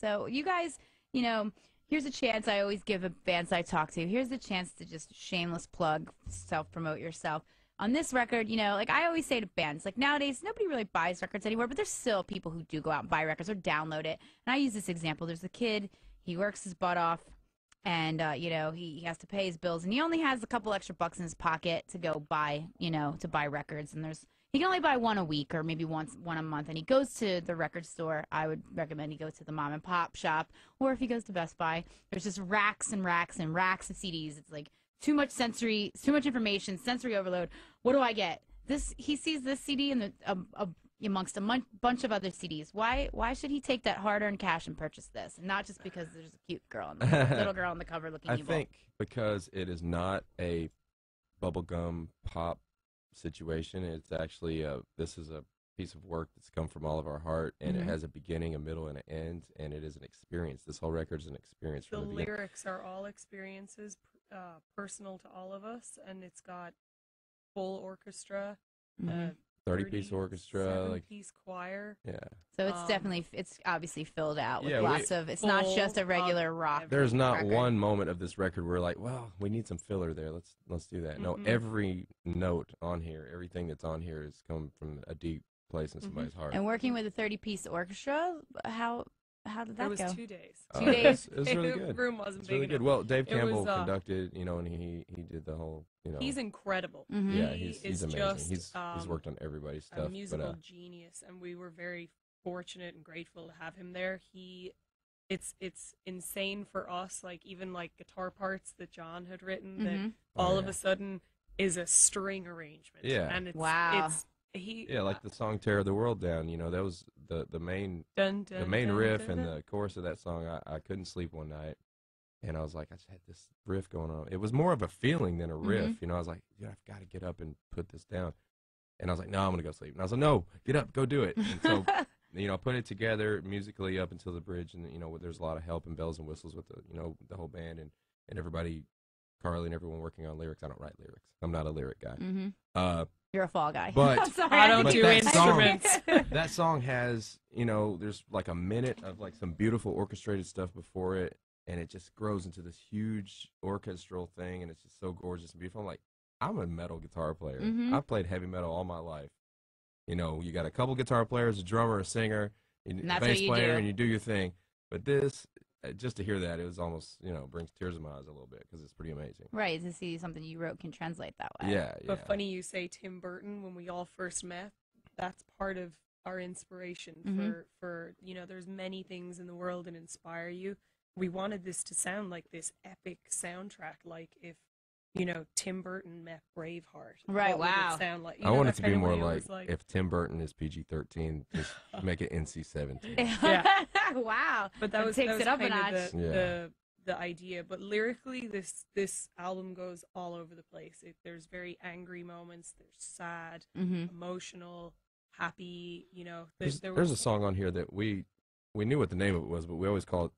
So you guys, here's a chance. I always give bands I talk to. Here's the chance to just shameless plug, self-promote yourself. On this record, like I always say to bands, like nowadays nobody really buys records anymore, but there's still people who do go out and buy records or download it. And I use this example. There's a kid, he works his butt off, and he has to pay his bills, and he only has a couple extra bucks in his pocket to go buy, to buy records. And he can only buy one a week or maybe one a month. And he goes to the record store. I would recommend he goes to the mom and pop shop, or if he goes to Best Buy, there's just racks and racks and racks of CDs. It's like too much information, sensory overload. What do I get? He sees this CD and amongst a bunch of other CDs. Why should he take that hard-earned cash and purchase this? And not just because there's a cute girl on the cover, little girl on the cover looking evil. I think because it is not a bubblegum pop situation. It's actually this is a piece of work that's come from all of our heart, and it has a beginning, a middle, and an end, and it is an experience. This whole record is an experience from the beginning. The lyrics are all experiences, personal to all of us, and it's got full orchestra, 30-piece orchestra, like 7-piece choir. Yeah. So it's obviously filled out with it's full not just a regular rock. There's not record. one moment of this record where like, well, we need some filler there. Let's do that. No, every note on here, everything that's on here has come from a deep place in somebody's heart. And working with a 30-piece orchestra, how did that go? It was 2 days. 2 days. It was really good. The room wasn't big really enough. good. Well, Dave Campbell was, conducted, and he did the whole, He's incredible. Yeah, He he's is amazing. Just, he's worked on everybody's stuff. A musical genius, and we were very fortunate and grateful to have him there. It's insane for us, like even like guitar parts that John had written that all of a sudden is a string arrangement. Yeah. And it's, wow. Like the song "Tear the World Down." That was the main riff and the chorus of that song. I couldn't sleep one night, and I was like, I just had this riff going on. It was more of a feeling than a riff. I was like, I've got to get up and put this down. And I was like, no, I'm gonna go sleep. And I was like, no, get up, go do it. And so, I put it together musically up until the bridge, and there's a lot of help and bells and whistles with the whole band and everybody, Carly and everyone working on lyrics. I don't write lyrics. I'm not a lyric guy. You're a fall guy. But I'm sorry, I don't do instruments. That song has, there's like a minute of like some beautiful orchestrated stuff before it, and it just grows into this huge orchestral thing, and it's just so gorgeous and beautiful. I'm like, I'm a metal guitar player. I've played heavy metal all my life. You got a couple guitar players, a drummer, a singer, a bass player, and you do your thing. But this, just to hear that, it was almost, brings tears in my eyes a little bit because it's pretty amazing. Right, to see something you wrote can translate that way. Yeah. But funny you say Tim Burton. When we all first met, that's part of our inspiration for there's many things in the world that inspire you. We wanted this to sound like this epic soundtrack, like if Tim Burton met Braveheart. Right, what would wow. it sound like? I want it to be more like if Tim Burton is PG-13, just make it NC-17. Yeah. Wow. But that takes was it up a kind notch. of the idea. But lyrically, this album goes all over the place. There's very angry moments. There's sad, emotional, happy. There's a song on here that we knew what the name of it was, but we always called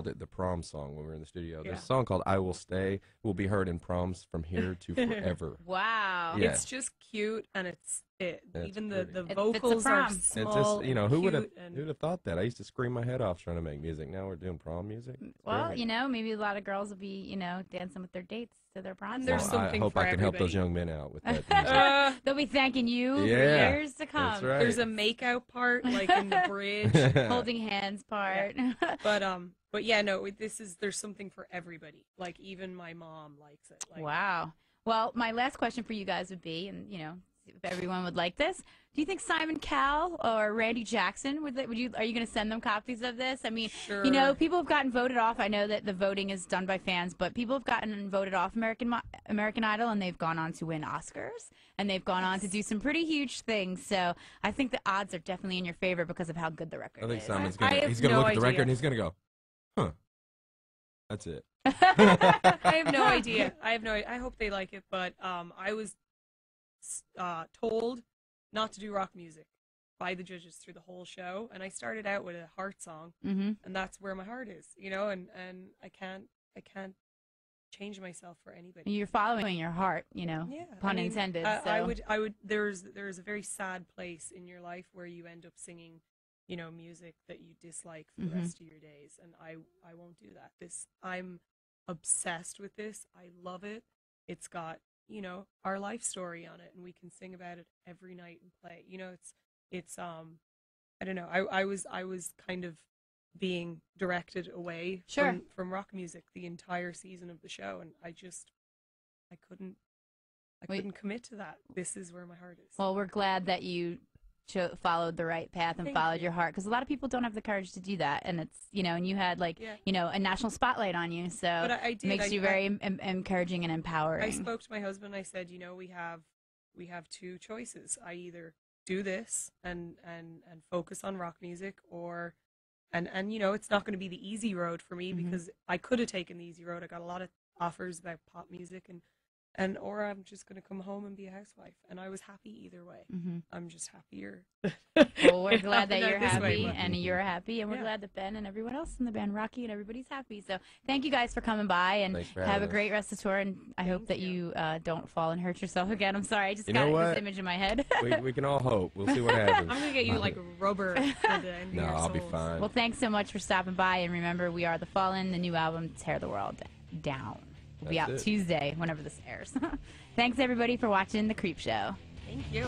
it the prom song when we were in the studio. There's a song called "I Will Stay." Will be heard in proms from here to forever. Wow. Yeah. It's just cute, and even the It vocals fits a are prom. small. It's just who would cute have thought that? I used to scream my head off trying to make music. Now we're doing prom music. It's Well, great. maybe a lot of girls will be, dancing with their dates to their prom. And there's song. something I hope for I can help those everybody. young men out with that music. They'll be thanking you for Yeah, years to come. That's right. There's a makeout part, like in the bridge. Holding hands part. But yeah, no, there's something for everybody. Like even my mom likes it. Like, Wow. Well, my last question for you guys would be, and see if everyone would like this. Do you think Simon Cowell or Randy Jackson are you going to send them copies of this? I mean, Sure. people have gotten voted off. I know that the voting is done by fans, but people have gotten voted off American Idol, and they've gone on to win Oscars, and they've gone on to do some pretty huge things. So I think the odds are definitely in your favor because of how good the record I think is. Simon's I have he's gonna no look at the idea. record and he's gonna go, huh? That's it. I have no idea. I hope they like it, but I was told not to do rock music by the judges through the whole show, and I started out with a heart song, and that's where my heart is, and I can't change myself for anybody. You're following your heart, Yeah, pun intended. I so. would. There's a very sad place in your life where you end up singing you know, music that you dislike for the rest of your days. And I won't do that. I'm obsessed with this. I love it. It's got, you know, our life story on it, and we can sing about it every night and play. You know, it's I don't know. I was kind of being directed away from rock music the entire season of the show, and I couldn't commit to that. This is where my heart is. Well, we're glad that you followed the right path and followed your heart, because a lot of people don't have the courage to do that, and it's, you know, and you had you know, a national spotlight on you, so I did. It makes you very encouraging and empowering. I spoke to my husband. I said, you know, we have two choices. I either do this and focus on rock music, or and you know, it's not going to be the easy road for me, because I could have taken the easy road. I got a lot of offers about pop music, or I'm just going to come home and be a housewife. And I was happy either way. I'm just happier. Well, we're glad that you're happy, and you're happy, and we're glad that Ben and everyone else in the band, Rocky, and everybody's happy. So thank you guys for coming by, and have a great rest of the tour. And I hope that you don't fall and hurt yourself again. I'm sorry, I just got this image in my head. we can all hope. We'll see what happens. I'm going to get you like rubber for the end of your I'll souls. be fine. Well, thanks so much for stopping by, and remember, we are The Fallen. The new album, Tear the World Down, will be out Tuesday, whenever this airs. Thanks, everybody, for watching The Creep Show. Thank you.